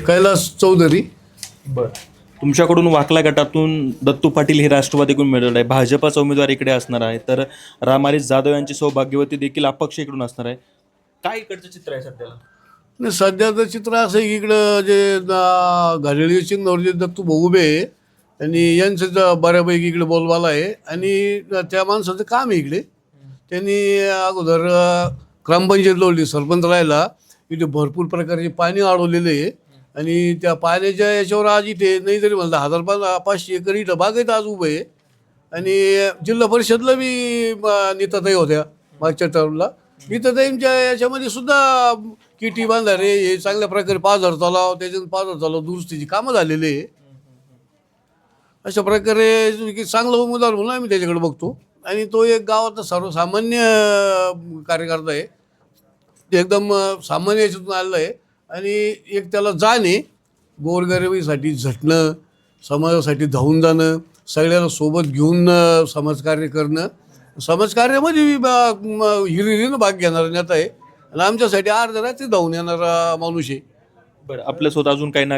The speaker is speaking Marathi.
कैलास चौधरी. बर, तुमच्याकडून वाकला गटातून दत्तू पाटील हे राष्ट्रवादीकडून मिळालेलं आहे, भाजपाचा उमेदवार इकडे असणार आहे, तर रामारी जाधव यांची सौभाग्यवती देखील अपक्ष इकडून असणार आहे. काय इकडचं चित्र आहे सध्याला? नाही, सध्याचं चित्र असं आहे की इकडं जे घड्याळी चिन्हावर जे दत्तू भाऊ उभे आहे आणि यांचं बऱ्यापैकी इकडे बोलबाला आहे आणि त्या माणसाचं काम आहे इकडे. त्यांनी अगोदर ग्रामपंचायत लोडली, सरपंच राहिला, इथे भरपूर प्रकारचे पाणी अडवलेलं आहे आणि त्या पाण्याच्या याच्यावर आज इथे नाही जरी म्हणलं 1500 एकर इथं बागेत आज उभं आहे. आणि जिल्हा परिषदला बी नीताताई होत्या मागच्या टर्मला. नीताताईंच्या याच्यामध्ये सुद्धा किटी बांधारे हे चांगल्या प्रकारे 5000 तलाव, त्याच्यात 5000 तलाव दुरुस्तीची कामं झालेली आहे. अशा प्रकारे चांगला उमेदवार म्हणून आम्ही त्याच्याकडे बघतो आणि तो एक गावातला सर्वसामान्य कार्यकर्ता आहे. ते एकदम सामान्य याच्यातून आलेलं आहे आणि एक त्याला जाण आहे गोरगरिबीसाठी झटणं, समाजासाठी धावून जाणं, सगळ्याला सोबत घेऊन समाजकार्य करणं. समाजकार्यामध्ये हिरिरीनं भाग घेणारा नेता आहे आणि आमच्यासाठी अर्ध्या रात्री धावून येणारा माणूस आहे. बरं, आपल्यासोबत अजून काही ना